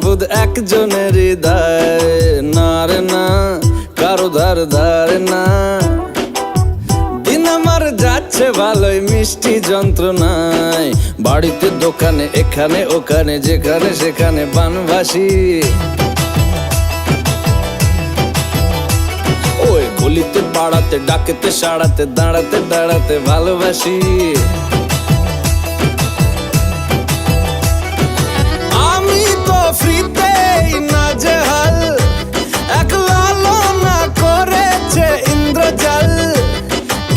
বুধ একজনের হৃদয়, না রে না কারো ধার ধার না। দিন আমার যাচ্ছে ভালোই মিষ্টি যন্ত্রণায়, বাড়িতে দোকানে এখানে ওখানে যেখানে সেখানে বানবাসী। ওই গলিতে পাড়াতে ডাকেতে সাড়াতে দাঁড়াতে দাঁড়াতে ভালোবাসি। আমি তো ফ্রিতেই নাজেহাল, এক লালনা করেছে ইন্দ্রজাল।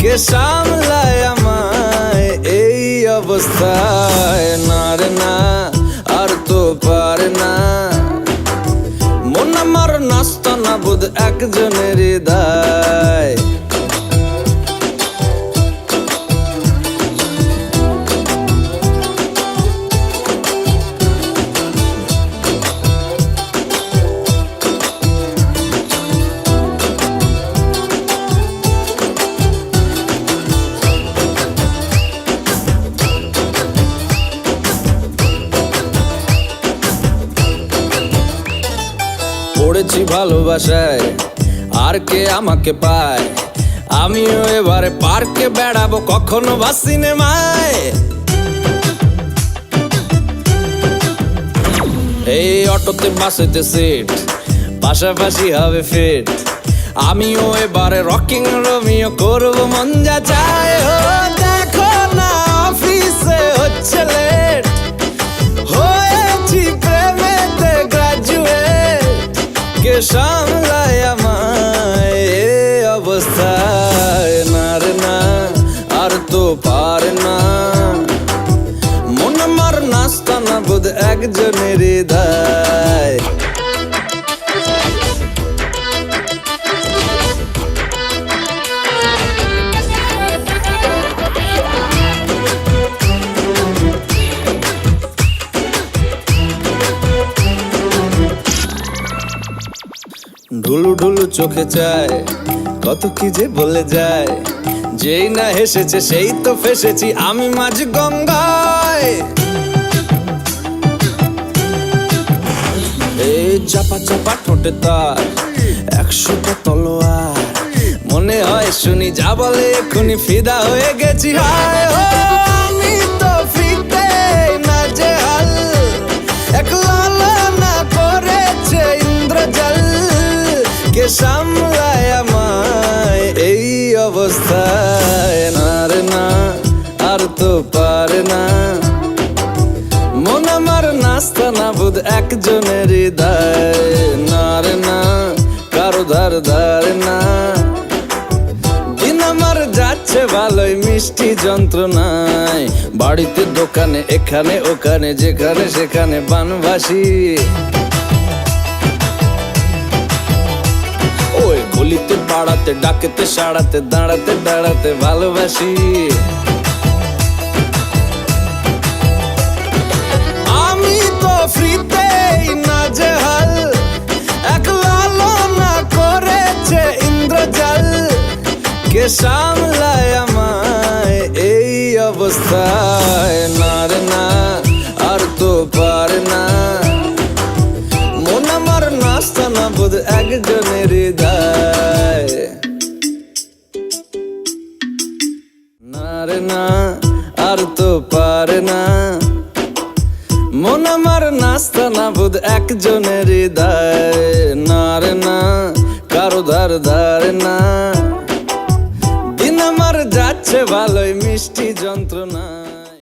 কে সামলায় আমায় এই অবস্থায়, না রে না আর তো পারে না। মন আমার নাস্তা না বুধ একজনের হৃদয়। পড়েছি ভালোবাসায়, আর কে আমাকে পায়। আমিও এবারে পার্কে বেড়াবো, কখনো বা সিনেমায়। এই অটোতে বাসেতে সিট, পাশাপাশি হবে ফিট। আমিও এবারে রকিং রোমিও করবো মন যা চায়। ও দেখো না অফিসে হচ্ছে লেট, হয়েছি প্রেমেতে গ্রাজুয়েট। কে সামলায় আমায় এই অবস্থায়, না রে না আর তো পারে না। মন আমার নাস্তা না বুধ একজনের হৃদয়। ঢুলু ঢুলু চোখে চায়, কত কি যে বলে যায়। যেই না হেসেছে সেই তো ফেসেছি আমি মাঝ গঙ্গায়। এই চাপা চাপা ঠোঁটে তার 100টা তলোয়ার। মনে হয় শুনি যা বলে এখনই ফিদা হয়ে গেছি। হায় ও আমি তো ফিতে নাজেহাল, এক লালনা করেছে ইন্দ্রজাল। কে সামলায় আমায় এই অবস্থায়, না রে না আর তো পারে না। মন আমার নাস্তা না বুধ একজনের হৃদয়, না রে না কারো ধার ধার না। দিন আমার যাচ্ছে ভালোই মিষ্টি যন্ত্রণায়, বাড়িতে দোকানে এখানে ওখানে যেখানে সেখানে বানবাসি। ওই গলিতে পাড়াতে ডাকেতে সাড়াতে দাঁড়াতে দাঁড়াতে ভালোবাসি। আমি তো ফ্রিতেই নাজেহাল, এক লালনা করেছে ইন্দ্রজাল। কে সামলায় আমায় এই অবস্থায়, না রে না আর তো পারে না। মন আমার নাস্তা না বুধ একজনের হৃদয়, না রে না আর তো পারে না। মন আমার নাস্তা না বুধ একজনের হৃদয়, না রে না কারো ধার ধার না। দিন আমার যাচ্ছে ভালোই মিষ্টি যন্ত্রণা।